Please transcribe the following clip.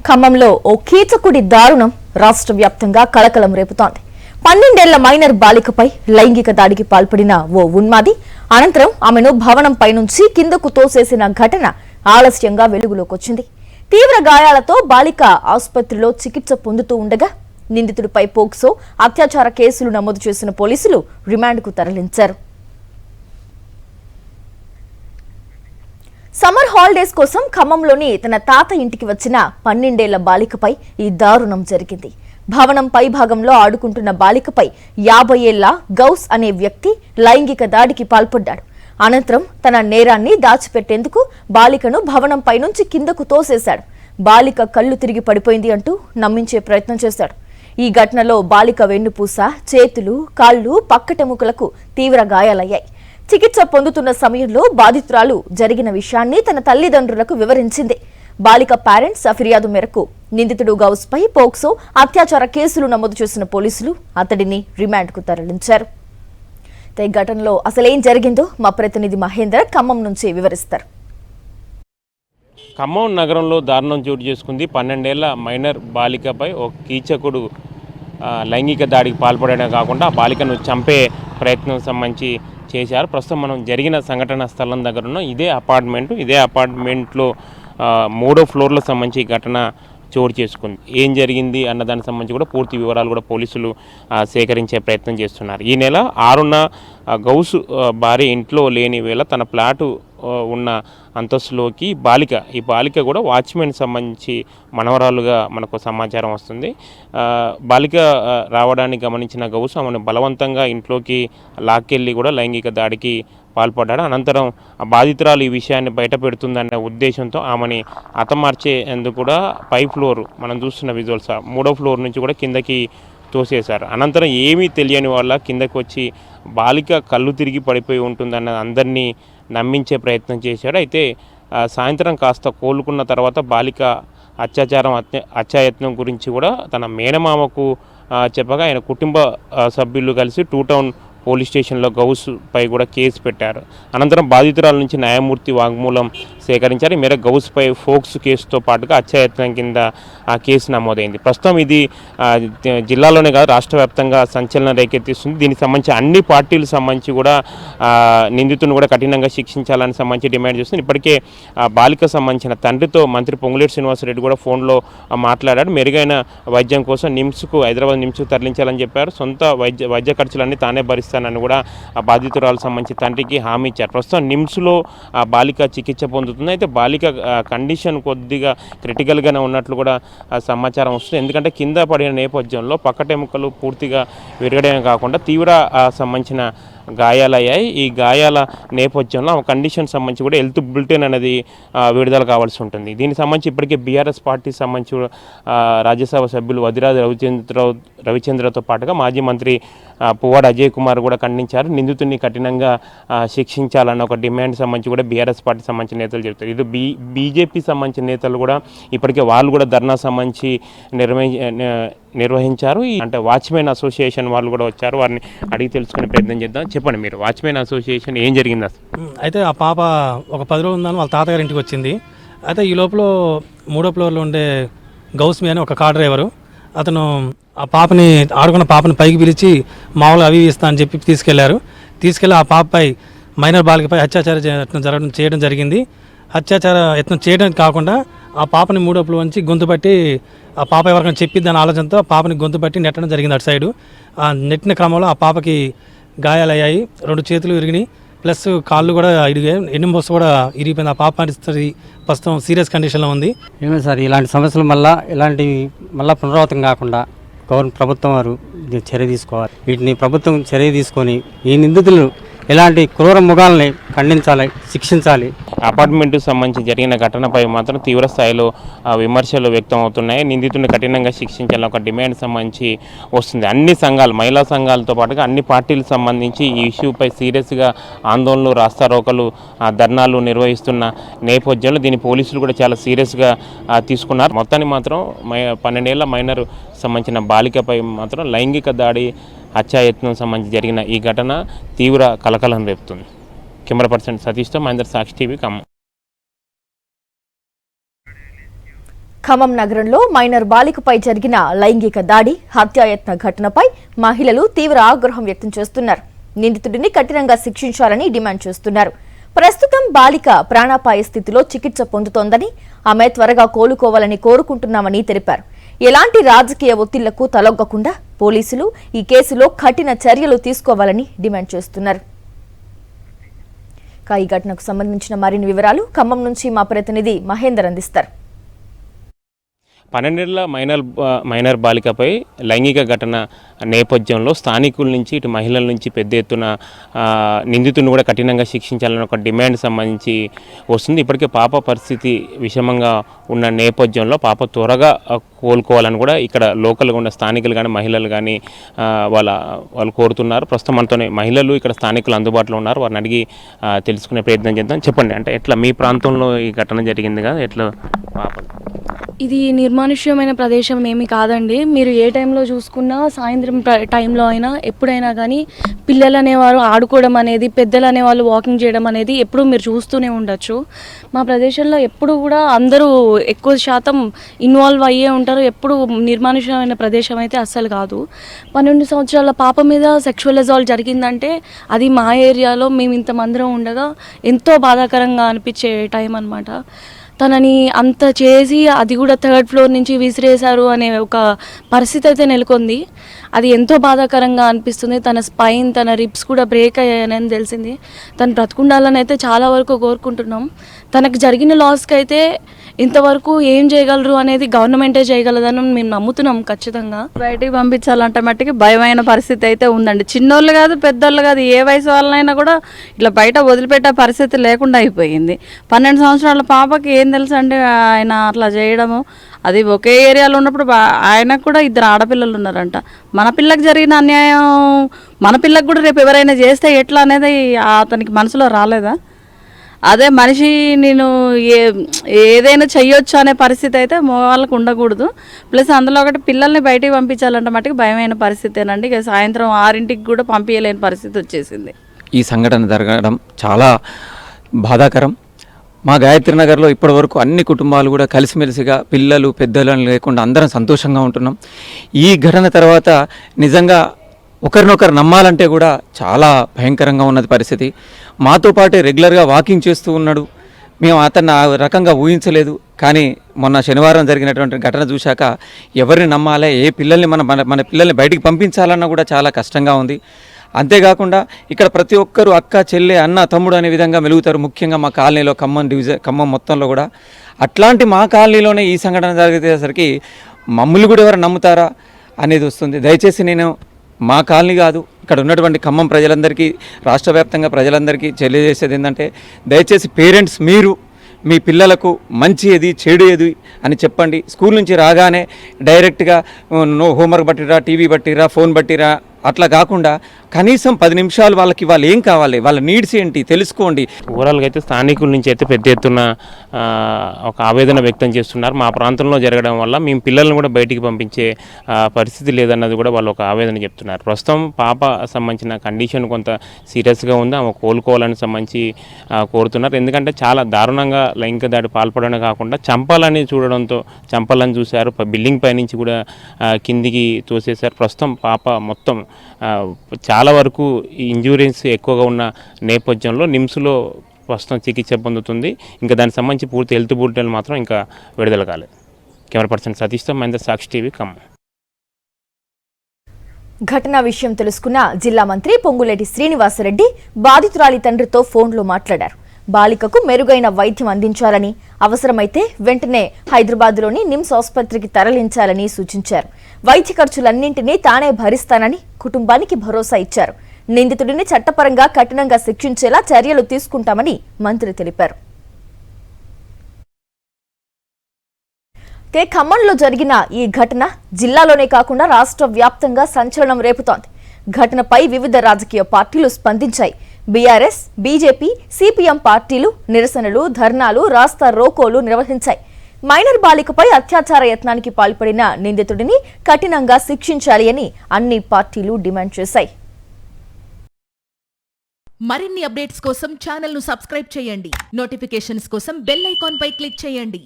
ఖమ్మంలో ఓ కీచకుడి దారుణం రాష్ట్ర వ్యాప్తంగా కలకలం రేపుతోంది. 12 ఏళ్ల మైనర్ బాలికపై లైంగిక దాడికి పాల్పడిన ఓ ఉన్మాది అనంతరం ఆమెను భవనంపై నుంచి కిందకు తోసేసిన ఘటన ఆలస్యంగా వెలుగులోకొచ్చింది. తీవ్ర గాయాలతో బాలిక ఆసుపత్రిలో చికిత్స పొందుతూ ఉండగా నిందితుడిపై పోక్సో అత్యాచార కేసులు నమోదు చేసిన పోలీసులు రిమాండ్కు తరలించారు. సమ్మర్ హాలిడేస్ కోసం ఖమ్మంలోని తన తాత ఇంటికి వచ్చిన 12 ఏళ్ల బాలికపై ఈ దారుణం జరిగింది. భవనం పై భాగంలో ఆడుకుంటున్న బాలికపై 50 ఏళ్ల గౌస్ అనే వ్యక్తి లైంగిక దాడికి పాల్పడ్డాడు. అనంతరం తన నేరాన్ని దాచిపెట్టేందుకు బాలికను భవనంపై నుంచి కిందకు తోసేశాడు. బాలిక కళ్ళు తిరిగి పడిపోయింది అంటూ నమ్మించే ప్రయత్నం చేశాడు. ఈ ఘటనలో బాలిక వెన్నుపూస, చేతులు, కాళ్లు, పక్కటెముకలకు తీవ్ర గాయాలయ్యాయి. చికిత్స పొందుతున్న సమయంలో బాధితురాలు జరిగిన విషయాన్ని తన తల్లిదండ్రులకు వివరించింది. బాలిక పేరెంట్స్ ఫిర్యాదు మేరకు నిందితుడు గౌస్ పై పోక్సో అత్యాచార కేసులు నమోదు చేసిన పోలీసులు అతడిని రిమాండ్కు తరలించారు. ఈ ఘటనలో అసలేం జరిగిందో మా ప్రతినిధి మహేందర్ ఖమ్మం నుంచి వివరిస్తారు. ఖమ్మం నగరంలో దారుణం చోటు చేసుకుంది. 12 ఏళ్ల మైనర్ బాలికపై ఒక కీచకుడు లైంగిక దాడికి పాల్పడమే కాకుండా ఆ బాలికను చంపే ప్రయత్నం సంబంధించి చేశారు. ప్రస్తుతం మనం జరిగిన సంఘటన స్థలం దగ్గర ఉన్న ఇదే అపార్ట్మెంట్లో 3వ ఫ్లోర్లో సంబంధించి ఘటన చోటు చేసుకుంది. ఏం జరిగింది అన్న దానికి సంబంధించి కూడా పూర్తి వివరాలు కూడా పోలీసులు సేకరించే ప్రయత్నం చేస్తున్నారు. ఈ నెల 6న గౌస్ భార్య ఇంట్లో లేని వేళ తన ఫ్లాటు ఉన్న అంతస్తులోకి ఈ బాలిక కూడా వాచ్మెన్ సంబంధించి మనవరాలుగా మనకు సమాచారం వస్తుంది. బాలిక రావడాన్ని గమనించిన గౌస్ ఆమెను బలవంతంగా ఇంట్లోకి లాక్కెళ్ళి కూడా లైంగిక దాడికి పాల్పడ్డాడు. అనంతరం ఆ బాధితురాలు ఈ విషయాన్ని బయట పెడుతుందనే ఉద్దేశంతో ఆమెని హతమార్చేందుకు కూడా పై ఫ్లోర్ మనం చూస్తున్న విజువల్స్ 3వ ఫ్లోర్ నుంచి కూడా కిందకి తోసేశారు. అనంతరం ఏమీ తెలియని వాళ్ళ కిందకి వచ్చి బాలిక కళ్ళు తిరిగి పడిపోయి ఉంటుందన్న అందరినీ నమ్మించే ప్రయత్నం చేశాడు. అయితే సాయంత్రం కాస్త కోలుకున్న తర్వాత బాలిక అత్యాయత్నం గురించి కూడా తన మేనమామకు చెప్పగా ఆయన కుటుంబ సభ్యులు కలిసి 2 టౌన్ పోలీస్ స్టేషన్లో గౌస్ పై కూడా కేసు పెట్టారు. అనంతరం బాధితురాల నుంచి న్యాయమూర్తి వాంగ్మూలం సేకరించారు. ఈ మేరకు గౌస్ పై ఫోక్స్ కేసుతో పాటుగా అత్యాయత్నం కింద ఆ కేసు నమోదైంది. ప్రస్తుతం ఇది జిల్లాలోనే కాదు రాష్ట్ర వ్యాప్తంగా సంచలనం రేకెత్తిస్తుంది. దీనికి సంబంధించి అన్ని పార్టీలకు సంబంధించి కూడా నిందితులను కూడా కఠినంగా శిక్షించాలని సంబంధించి డిమాండ్ చేస్తుంది. ఇప్పటికే బాలిక సంబంధించిన తండ్రితో మంత్రి పొంగులేటి శ్రీనివాసరెడ్డి కూడా ఫోన్లో మాట్లాడాడు. మెరుగైన వైద్యం కోసం హైదరాబాద్ నిమ్స్కు తరలించాలని చెప్పారు. సొంత వైద్య ఖర్చులన్నీ తానే భరిస్తానని కూడా ఆ బాధితురాలకు సంబంధించి తండ్రికి హామీ ఇచ్చారు. ప్రస్తుతం నిమ్స్లో ఆ బాలిక చికిత్స పొందుతుంది. అయితే బాలిక కండిషన్ కొద్దిగా క్రిటికల్గానే ఉన్నట్లు కూడా సమాచారం వస్తుంది. ఎందుకంటే కింద పడిన నేపథ్యంలో పక్కటెముకలు పూర్తిగా విరగడమే కాకుండా తీవ్ర సంబంధించిన గాయాలయ్యాయి. ఈ గాయాల నేపథ్యంలో ఆ కండిషన్ సంబంధించి కూడా హెల్త్ బులెటిన్ అనేది విడుదల కావాల్సి ఉంటుంది. దీనికి సంబంధించి ఇప్పటికే బీఆర్ఎస్ పార్టీకి సంబంధించి రాజ్యసభ సభ్యులు వదిరాజు రవిచంద్రతో పాటుగా మాజీ మంత్రి పువ్వాడ అజయ్ కుమార్ కూడా ఖండించారు. నిందితుడిని కఠినంగా శిక్షించాలన్న ఒక డిమాండ్ సంబంధించి కూడా బీఆర్ఎస్ పార్టీ సంబంధించిన నేతలు చెబుతారు. ఇది బీజేపీ సంబంధించిన నేతలు కూడా ఇప్పటికే వాళ్ళు కూడా ధర్నా సంబంధించి నిర్వహించారు. అంటే వాచ్మెన్ అసోసియేషన్ వాళ్ళు కూడా వచ్చారు. వారిని అడిగి తెలుసుకునే ప్రయత్నం చేద్దాం. చెప్పండి, మీరు వాచ్మెన్ అసోసియేషన్ ఏం జరిగింది అసలు? అయితే ఆ పాప ఒక 10 రోజులు ఉందని వాళ్ళ తాతగారి ఇంటికి వచ్చింది. అయితే ఈ లోపల 3వ ఫ్లోర్లో ఉండే గౌస్మి అని ఒక కార్ డ్రైవరు అతను ఆ పాపని ఆడుకున్న పాపని పైకి పిలిచి మామూలుగా అవి ఇస్తా అని చెప్పి తీసుకెళ్ళి ఆ పాపపై మైనర్ బాలికపై అత్యాచార యత్నం చేయడం జరిగింది. అత్యాచార యత్నం చేయడం కాకుండా ఆ పాపని 3వ ఫ్లోర్ నుంచి గొంతు పట్టి ఆ పాప ఎవరికైనా చెప్పిద్దని ఆలోచనతో పాపని గొంతు పట్టి నెట్టడం జరిగింది. అటు సైడు ఆ నెట్టిన క్రమంలో ఆ పాపకి గాయాలయ్యాయి. 2 చేతులు ఇరిగినాయి, ప్లస్ కాళ్ళు కూడా ఇరిగాయి, ఎన్నుమోస కూడా ఇరిగిపోయింది. ఆ పాప పరిస్థితి ప్రస్తుతం సీరియస్ కండిషన్లో ఉంది. ఏమే సార్, ఇలాంటి సమస్యలు మళ్ళీ పునరావృతం కాకుండా ప్రభుత్వం వారు చర్య తీసుకోవాలి. వీటిని ప్రభుత్వం చర్య తీసుకొని ఈ నిందితులు ఇలాంటి క్రూర మృగాల్ని ఖండించాలి, శిక్షించాలి. అపార్ట్మెంట్కు సంబంధించి జరిగిన ఘటనపై మాత్రం తీవ్ర స్థాయిలో విమర్శలు వ్యక్తం అవుతున్నాయి. నిందితుడిని కఠినంగా శిక్షించాలని ఒక డిమాండ్ సంబంధించి వస్తుంది. అన్ని సంఘాలు, మహిళా సంఘాలతో పాటుగా అన్ని పార్టీలకు సంబంధించి ఈ ఇష్యూపై సీరియస్గా ఆందోళనలు, రాస్తారోకలు, ధర్నాలు నిర్వహిస్తున్న నేపథ్యంలో దీన్ని పోలీసులు కూడా చాలా సీరియస్గా తీసుకున్నారు. మొత్తాన్ని మాత్రం 12 ఏళ్ల మైనర్ సంబంధించిన బాలికపై మాత్రం లైంగిక దాడి హత్యాయత్నం సంబంధించి జరిగిన ఈ ఘటన తీవ్ర కలకలం రేపుతుంది. కెమెరా పర్సన్ సతీష్తో మహేందర్, సాక్షి టీవీ, ఖమ్మం. ఖమ్మం నగరంలో మైనర్ బాలికపై జరిగిన లైంగిక దాడి హత్యాయత్న ఘటనపై మహిళలు తీవ్ర ఆగ్రహం వ్యక్తం చేస్తున్నారు. నిందితుడిని కఠినంగా శిక్షించాలని డిమాండ్ చేస్తున్నారు. ప్రస్తుతం బాలిక ప్రాణాపాయ స్థితిలో చికిత్స పొందుతోందని, ఆమె త్వరగా కోలుకోవాలని కోరుకుంటున్నామని తెలిపారు. ఎలాంటి రాజకీయ ఒత్తిళ్లకు తలొగ్గకుండా పోలీసులు ఈ కేసులో కఠిన చర్యలు తీసుకోవాలని డిమాండ్ చేస్తున్నారు. ఈ ఘటనకు సంబంధించిన మరిన్ని వివరాలు ఖమ్మం నుంచి మా ప్రతినిధి మహేందర్ అందిస్తారు. 12 ఏళ్ల మైనర్ బాలికపై లైంగిక ఘటన నేపథ్యంలో స్థానికుల నుంచి ఇటు మహిళల నుంచి పెద్ద ఎత్తున నిందితుడిని కూడా కఠినంగా శిక్షించాలని ఒక డిమాండ్ సంబంధించి వస్తుంది. ఇప్పటికే పాప పరిస్థితి విషమంగా ఉన్న నేపథ్యంలో పాప త్వరగా కోలుకోవాలని కూడా ఇక్కడ లోకల్గా ఉన్న స్థానికులు కానీ మహిళలు కానీ వాళ్ళు కోరుతున్నారు. ప్రస్తుతం మనతోనే మహిళలు ఇక్కడ స్థానికులు అందుబాటులో ఉన్నారు. వారిని అడిగి తెలుసుకునే ప్రయత్నం చేద్దాం. చెప్పండి, అంటే ఎట్లా మీ ప్రాంతంలో ఈ ఘటన జరిగింది కదా, ఎట్లా పాప? ఇది నిర్మానుష్యమైన ప్రదేశం ఏమి కాదండి. మీరు ఏ టైంలో చూసుకున్నా, సాయంత్రం టైంలో అయినా ఎప్పుడైనా కానీ పిల్లలు అనేవారు ఆడుకోవడం అనేది, పెద్దలు అనేవాళ్ళు వాకింగ్ చేయడం అనేది ఎప్పుడు మీరు చూస్తూనే ఉండొచ్చు. మా ప్రదేశంలో ఎప్పుడు కూడా అందరూ ఎక్కువ శాతం ఇన్వాల్వ్ అయ్యే ఉంటారు. ఎప్పుడు నిర్మానుష్యమైన ప్రదేశం అయితే అస్సలు కాదు. 12 సంవత్సరాల పాప మీద సెక్షువల్ అసాల్ట్ జరిగిందంటే అది మా ఏరియాలో మేము ఇంతమందిరం ఉండగా ఎంతో బాధాకరంగా అనిపించే టైం అన్నమాట. తనని అంత చేసి అది కూడా 3rd ఫ్లోర్ నుంచి విసిరేశారు అనే ఒక పరిస్థితి అయితే నెలకొంది. అది ఎంతో బాధాకరంగా అనిపిస్తుంది. తన స్పైన్, తన రిబ్స్ కూడా బ్రేక్ అయ్యాయని తెలిసింది. తను బ్రతుకుండాలని అయితే చాలా వరకు కోరుకుంటున్నాం. తనకు జరిగిన లాస్కి అయితే ఇంతవరకు ఏం చేయగలరు అనేది గవర్నమెంటే చేయగలదని మేము నమ్ముతున్నాం. ఖచ్చితంగా బయటికి పంపించాలంటే మట్టికి భయమైన పరిస్థితి అయితే ఉందండి. చిన్నోళ్ళు కాదు, పెద్దోళ్ళు కాదు, ఏ వయసు వాళ్ళైనా కూడా ఇట్లా బయట వదిలిపెట్టే పరిస్థితి లేకుండా అయిపోయింది. 12 సంవత్సరాల పాపకి ఏం తెలుసు అండి ఆయన అట్లా చేయడము. అది ఒకే ఏరియాలో ఉన్నప్పుడు ఆయనకు కూడా 2 ఆడపిల్లలు ఉన్నారంట. మన పిల్లకి జరిగిన అన్యాయం మన పిల్లకి కూడా రేపు ఎవరైనా చేస్తే ఎట్లా అనేది అతనికి మనసులో రాలేదా? అదే మనిషి నేను ఏదైనా చెయ్యొచ్చు అనే పరిస్థితి అయితే మగవాళ్ళకు ఉండకూడదు. ప్లస్ అందులో ఒకటి పిల్లల్ని బయటికి పంపించాలంటే మట్టుకు భయమైన పరిస్థితేనండి. ఇక సాయంత్రం 6ంటికి కూడా పంపించలేని పరిస్థితి వచ్చేసింది. ఈ సంఘటన జరగడం చాలా బాధాకరం. మా గాయత్రి నగర్లో ఇప్పటివరకు అన్ని కుటుంబాలు కూడా కలిసిమెలిసిగా పిల్లలు పెద్దలను లేకుండా అందరం సంతోషంగా ఉంటున్నాం. ఈ ఘటన తర్వాత నిజంగా ఒకరినొకరు నమ్మాలంటే కూడా చాలా భయంకరంగా ఉన్నది పరిస్థితి. మాతో పాటే రెగ్యులర్గా వాకింగ్ చేస్తూ ఉన్నాడు. మేము అతన్ని ఆ రకంగా ఊహించలేదు. కానీ మొన్న శనివారం జరిగినటువంటి ఘటన చూశాక ఎవరిని నమ్మాలి, ఏ పిల్లల్ని మన పిల్లల్ని బయటికి పంపించాలన్నా కూడా చాలా కష్టంగా ఉంది. అంతేకాకుండా ఇక్కడ ప్రతి ఒక్కరూ అక్క, చెల్లె, అన్న, తమ్ముడు అనే విధంగా మెలుగుతారు. ముఖ్యంగా మా కాలనీలో ఖమ్మం మొత్తంలో కూడా అట్లాంటి మా కాలనీలోనే ఈ సంఘటన జరిగేసరికి మమ్మల్ని కూడా ఎవరు నమ్ముతారా అనేది వస్తుంది. దయచేసి నేను మా కాలనీ కాదు, ఇక్కడ ఉన్నటువంటి ఖమ్మం ప్రజలందరికీ, రాష్ట్ర వ్యాప్తంగా ప్రజలందరికీ తెలియజేసేది ఏంటంటే, దయచేసి పేరెంట్స్ మీరు మీ పిల్లలకు మంచి ఏది చెడు ఏది అని చెప్పండి. స్కూల్ నుంచి రాగానే డైరెక్ట్గా హోంవర్క్ బట్టిరా, టీవీ బట్టిరా, ఫోన్ బట్టిరా అట్లా కాకుండా కనీసం 10 నిమిషాలు వాళ్ళకి వాళ్ళు ఏం కావాలి, వాళ్ళ నీడ్స్ ఏంటి తెలుసుకోండి. ఓవరాల్గా అయితే స్థానికుల నుంచి అయితే పెద్ద ఎత్తున ఒక ఆవేదన వ్యక్తం చేస్తున్నారు. మా ప్రాంతంలో జరగడం వల్ల మేము పిల్లల్ని కూడా బయటికి పంపించే పరిస్థితి లేదన్నది కూడా వాళ్ళు ఒక ఆవేదన చెప్తున్నారు. ప్రస్తుతం పాప సంబంధించిన కండిషన్ కొంత సీరియస్గా ఉంది. ఆమె కోలుకోవాలని సంబంధించి కోరుతున్నారు. ఎందుకంటే చాలా దారుణంగా లైంగిక దాడి పాల్పడమే కాకుండా చంపాలని చూశారు. బిల్డింగ్ పై నుంచి కూడా కిందికి తోసేశారు. ప్రస్తుతం పాప మొత్తం చాలా వరకు ఇంజూరీస్ ఎక్కువగా ఉన్న నేపథ్యంలో నిమ్స్లో ప్రస్తుతం చికిత్స పొందుతుంది. ఇంకా దానికి సంబంధించి పూర్తి హెల్త్ బులెటిన్లు మాత్రం ఇంకా విడుదల కాలేదు. కెమెరా పర్సన్ సతీష్తో మహేందర్, సాక్షి టీవీ, ఖమ్మం. ఘటనా విషయం తెలుసుకున్న జిల్లా మంత్రి పొంగులేటి శ్రీనివాసరెడ్డి బాధితురాలి తండ్రితో ఫోన్లో మాట్లాడారు. బాలికకు మెరుగైన వైద్యం అందించాలని, అవసరమైతే వెంటనే హైదరాబాద్లోని నిమ్స్ ఆసుపత్రికి తరలించాలని సూచించారు. వైద్య ఖర్చులన్నింటినీ తానే భరిస్తానని కుటుంబానికి భరోసా ఇచ్చారు. నిందితుడిని చట్టపరంగా కఠినంగా శిక్షించేలా చర్యలు తీసుకుంటామని మంత్రి తెలిపారు. ఖమ్మంలో జరిగిన ఈ ఘటన జిల్లాలోనే కాకుండా రాష్ట్ర వ్యాప్తంగా సంచలనం రేపుతోంది. ఘటనపై వివిధ రాజకీయ పార్టీలు స్పందించాయి. బీఆర్ఎస్, బీజేపీ, సిపిఎం పార్టీలు నిరసనలు, ధర్నాలు, రాస్తా రోకోలు నిర్వహించాయి. మైనర్ బాలికపై అత్యాచార యత్నానికి పాల్పడిన నిందితుడిని కఠినంగా శిక్షించాలి అని అన్ని పార్టీలు డిమాండ్ చేశాయి. మరిన్ని అప్డేట్స్ కోసం ఛానల్ ను సబ్స్క్రైబ్ చేయండి. నోటిఫికేషన్స్ కోసం బెల్ ఐకాన్ పై క్లిక్ చేయండి.